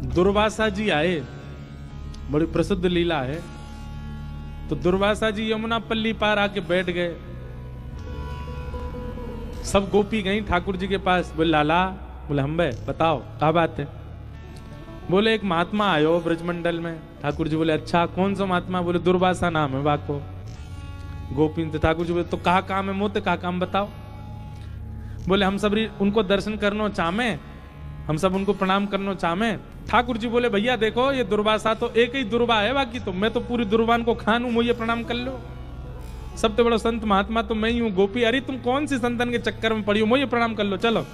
दुर्वासा जी आए, बड़ी प्रसिद्ध लीला है। तो दुर्वासा जी यमुना पल्ली पार आके बैठ गए। सब गोपी गई ठाकुर जी के पास, बोले लाला, बोले हम बे बताओ क्या बात है। बोले एक महात्मा आयो ब्रजमंडल में। ठाकुर जी बोले अच्छा कौन सा महात्मा। बोले दुर्वासा नाम है वाको। गोपी थे। ठाकुर जी बोले तो कहा काम है मोते, कहा काम बताओ। बोले हम सब उनको दर्शन करनो चाहमे, हम सब उनको प्रणाम करनो चाहमे। ठाकुर जी बोले भैया देखो ये दुर्वासा तो एक ही दुर्वा है, बाकी तो मैं तो पूरी दुर्वान को खानू, मुझे प्रणाम कर लो। सबसे बड़ा संत महात्मा तो मैं ही हूं। गोपी अरे तुम कौन सी संतन के चक्कर में पड़ी हो, मुझे प्रणाम कर लो चलो।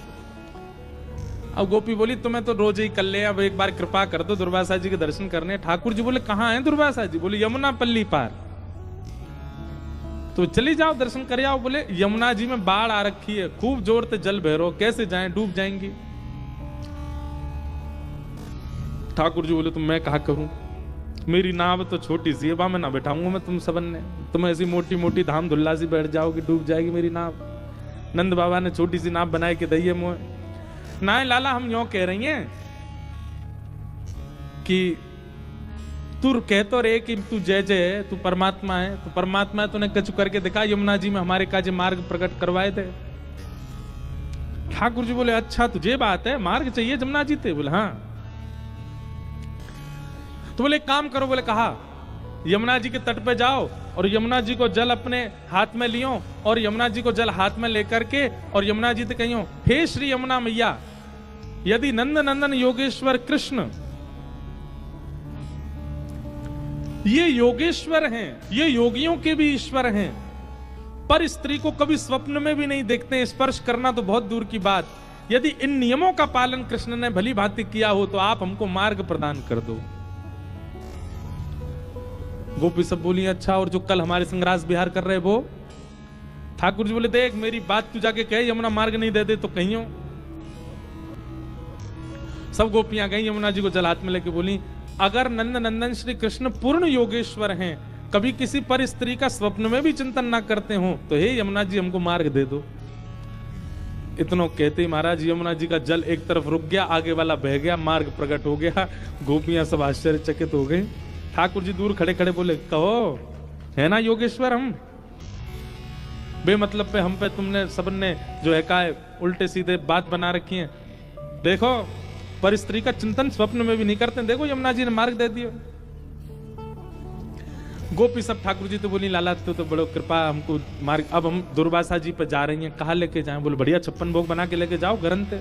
अब गोपी बोली तुम्हें तो रोज ही कर ले, अब एक बार कृपा कर दो दुर्वासा जी के दर्शन करने। ठाकुर जी बोले कहां है दुर्वासा जी। बोले यमुना पल्ली पार। तो चली जाओ दर्शन कर आओ। बोले यमुना जी में बाढ़ आ रखी है, खूब जोर से जल भैरो, कैसे जाएं, डूब जाएंगी। ठाकुर जी बोले तो मैं कहा करूं, मेरी नाव तो छोटी सी है, वहां मैं ना बैठाऊंगा मैं तुम सबन ने। तुम ऐसी मोटी मोटी धाम धुल्ला सी बैठ जाओगी, डूब जाएगी मेरी नाव। नंद बाबा ने छोटी सी नाव बनाए के दइए मोह। ना लाला हम यूं कह रही हैं कि तू कह तो रे कि तू जय जय है, तू परमात्मा है, तो परमात्मा है, तूने कछु करके दिखा यमुना जी में हमारे काजे मार्ग प्रकट करवाए थे। ठाकुर जी बोले अच्छा तुझे बात है, मार्ग चाहिए यमुना जी थे। बोले हाँ। तो बोले एक काम करो। बोले कहा यमुना जी के तट पे जाओ और यमुना जी को जल अपने हाथ में लियो और यमुना जी को जल हाथ में लेकर के और यमुना जी से कहियो हे श्री यमुना मैया, यदि नंद नंदन योगेश्वर कृष्ण ये योगेश्वर हैं, ये योगियों के भी ईश्वर हैं, पर स्त्री को कभी स्वप्न में भी नहीं देखते, स्पर्श करना तो बहुत दूर की बात। यदि इन नियमों का पालन कृष्ण ने भली भांति किया हो तो आप हमको मार्ग प्रदान कर दो। गोपी सब बोली अच्छा और जो कल हमारे संग रास विहार कर रहे वो। ठाकुर जी बोले देख मेरी बात तू जाके कहे यमुना मार्ग नहीं दे दे तो कहियो। सब गोपियां गई यमुना जी को जल हाथ में लेके बोली अगर नंद नंदन श्री कृष्ण पूर्ण योगेश्वर हैं, कभी किसी पर स्त्री का स्वप्न में भी चिंतन ना करते हो, तो हे यमुना जी हमको मार्ग दे दो। इतनो कहते ही महाराज यमुना जी का जल एक तरफ रुक गया, आगे वाला बह गया, मार्ग प्रकट हो गया। गोपियां सब आश्चर्यचकित हो गई। ठाकुर जी दूर खड़े खड़े बोले कहो है ना योगेश्वर हम, बेमतलब पे हम पे तुमने सबन ने जो है का उल्टे सीधे बात बना रखी है। देखो पर स्त्री का चिंतन स्वप्न में भी नहीं करते, देखो यमुना जी ने मार्ग दे दिया। गोपी सब ठाकुर जी तो बोली लाला तो बड़ो कृपा हमको मार्ग, अब हम दुर्वासा जी पे जा रही हैं, कहाँ लेके जाएं। बोले बढ़िया 56 भोग बना के लेके जाओ गरनते।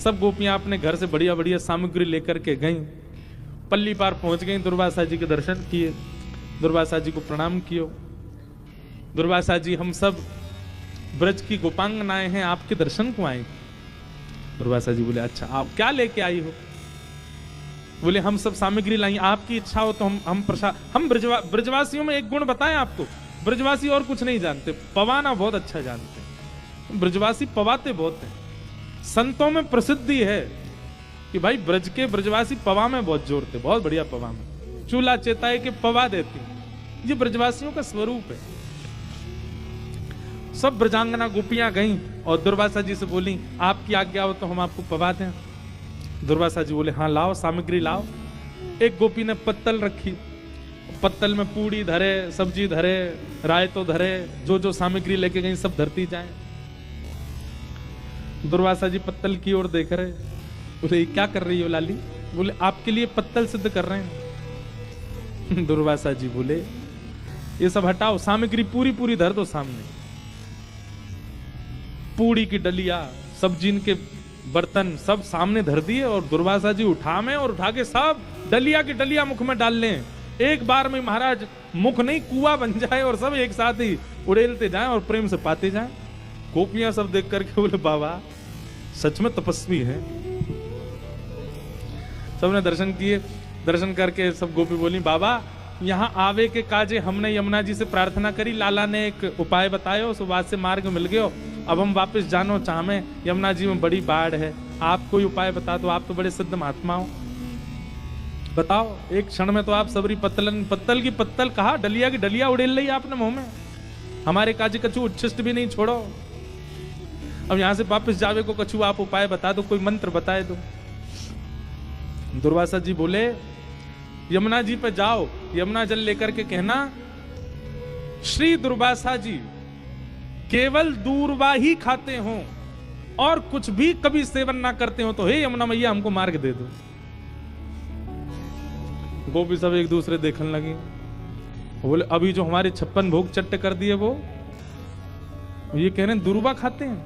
सब गोपियां अपने घर से बढ़िया बढ़िया सामग्री लेकर के गई, पल्ली पार पहुंच गई, दुर्वासा जी के दर्शन किए, दुर्वासा जी को प्रणाम कियो। दुर्वासा जी हम सब ब्रज की गोपांगनाएं हैं, आपके दर्शन को आए। दुर्वासा जी बोले अच्छा आप क्या लेके आई हो। बोले हम सब सामग्री लाई, आपकी इच्छा हो तो हम प्रसाद, हम ब्रजवासियों में एक गुण बताएं आपको, ब्रजवासी और कुछ नहीं जानते, पवाना बहुत अच्छा जानते हैं। ब्रजवासी पवाते बहुत हैं। संतों में प्रसिद्धि है कि भाई ब्रज के ब्रजवासी पवा में बहुत जोड़ते, बहुत बढ़िया पवा में चूल्हा चेताए के पवा देती, ये ब्रजवासियों का स्वरूप है। सब ब्रजांगना गोपियां गईं और दुर्वासा जी से बोली आपकी आज्ञा हो तो हम आपको पवा दें। दुर्वासा जी बोले हाँ लाओ सामग्री लाओ। एक गोपी ने पत्तल रखी, पत्तल में पूड़ी धरे, सब्जी धरे, रायतो धरे, जो जो सामग्री लेके गई सब धरती जाए। दुर्वासा जी पत्तल की ओर देख रहे, बोले क्या कर रही हो लाली। बोले आपके लिए पत्तल सिद्ध कर रहे हैं। दुर्वासा जी बोले ये सब हटाओ, सामग्री पूरी पूरी धर दो सामने। पूड़ी की डलिया, सब्जी के बर्तन सब सामने धर दिए और दुर्वासा जी उठा में और उठा के सब डलिया की डलिया मुख में डाल लें। एक बार में महाराज मुख नहीं कुआं बन जाए और सब एक साथ ही उड़ेलते जाएं और प्रेम से पाते जाएं। गोपियां सब देख करके बोले बाबा सच में तपस्वी है। सबने दर्शन किए, दर्शन करके सब गोपी बोली बाबा यहाँ आवे के काजे हमने यमुना जी से प्रार्थना करी, लाला ने एक उपाय बताया, उस बात से मार्ग मिल गयो। अब हम वापस जानो चाहे, यमुना जी में बड़ी बाढ़ है, आप कोई उपाय बता दो, आप तो बड़े सिद्ध महात्मा हो, बताओ। एक क्षण में तो आप सबरी पत्तल की पत्तल कहा, डलिया की डलिया उड़ेल ली आपने मुंह में, हमारे काजे कछु उच्छिष्ट भी नहीं छोड़ो। अब यहां से वापस जावे को कछु आप उपाय बता दो, कोई मंत्र बताए दो। दुर्वासा जी बोले यमुना जी पे जाओ, यमुना जल लेकर के कहना श्री दुर्वासा जी केवल दूर्वा ही खाते हो और कुछ भी कभी सेवन ना करते हो, तो हे यमुना मैया हमको मार्ग दे दो। गोपी सब एक दूसरे देखने लगे, बोले अभी जो हमारे 56 भोग चट्ट कर दिए वो ये कह रहे हैं दूर्वा खाते हैं।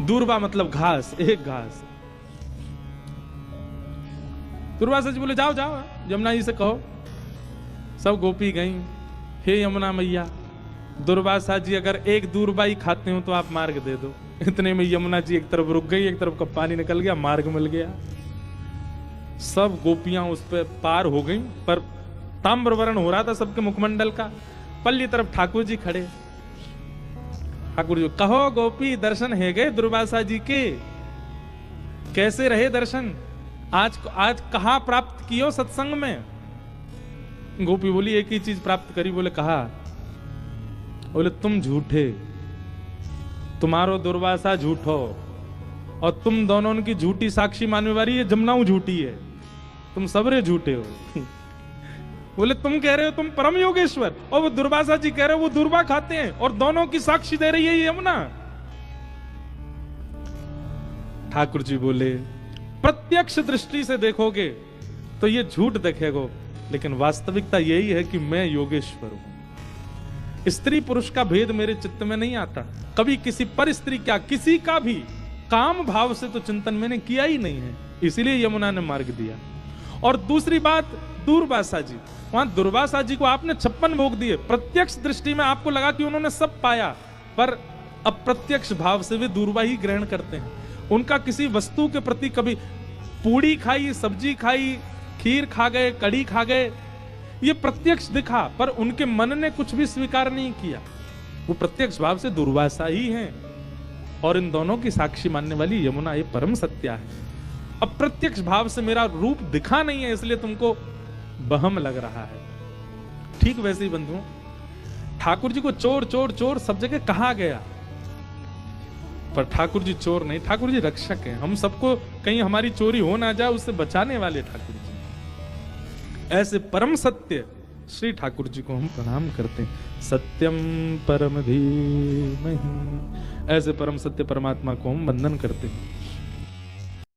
दूर्वा मतलब घास, एक घास। दुर्वासा जी बोले जाओ जाओ यमुना जी से कहो। सब गोपी गई, हे यमुना मैया दुर्वासा जी अगर एक दूर्वा ही खाते हो तो आप मार्ग दे दो। इतने में यमुना जी एक तरफ रुक गई, एक तरफ का पानी निकल गया, मार्ग मिल गया। सब गोपियां उस पर पार हो गई, पर ताम्रवर्ण हो रहा था सबके मुखमंडल का। पल्ली तरफ ठाकुर जी खड़े। ठाकुर जी कहो गोपी दर्शन है गए दुर्वासा जी के, कैसे रहे दर्शन? आज कहां प्राप्त कियो सत्संग में? गोपी बोली एक ही चीज प्राप्त करी। बोले कहा? बोले तुम झूठे, तुम्हारो दुर्वासा झूठो, और तुम दोनों की झूठी साक्षी मानने वाली है जमुनाऊ झूठी है, तुम सबरे झूठे हो। बोले तुम कह रहे हो तुम परम योगेश्वर, और वो दुर्वासा जी कह रहे हो वो दूर्वा खाते हैं, और दोनों की साक्षी दे रही है ये यमुना। ठाकुर जी बोले प्रत्यक्ष दृष्टि से देखोगे तो ये झूठ दिखेगा, लेकिन वास्तविकता यही है कि मैं योगेश्वर हूं। स्त्री पुरुष का भेद मेरे चित्त में नहीं आता। कभी किसी पर स्त्री क्या किसी का भी काम भाव से तो चिंतन मैंने किया ही नहीं है, इसीलिए यमुना ने मार्ग दिया। और दूसरी बात दुर्वासा जी, वहां दुर्वासा जी को आपने 56 भोग दिए, प्रत्यक्ष दृष्टि में आपको लगा कि उन्होंने सब पाया, पर अप्रत्यक्ष भाव से वे दूर्वा ही ग्रहण करते हैं। उनका किसी वस्तु के प्रति कभी पूड़ी खाई, सब्जी खाई, खीर खा गए, कड़ी खा गए, ये प्रत्यक्ष दिखा, पर उनके मन ने कुछ भी स्वीकार नहीं किया। वो प्रत्यक्ष भाव से दुर्वासा ही हैं, और इन दोनों की साक्षी मानने वाली यमुना ये परम सत्या है। अप्रत्यक्ष भाव से मेरा रूप दिखा नहीं है, इसलिए तुमको बहम लग रहा है। ठीक वैसे ही बंधुओं, ठाकुर जी को चोर चोर चोर सब जगह कहा गया, पर ठाकुर जी चोर नहीं, ठाकुर जी रक्षक हैं। हम सबको कहीं हमारी चोरी हो ना जाए उससे बचाने वाले ठाकुर जी। ऐसे परम सत्य श्री ठाकुर जी को हम प्रणाम करते हैं। सत्यम परम धीमहि, ऐसे परम सत्य परमात्मा को हम वंदन करते हैं।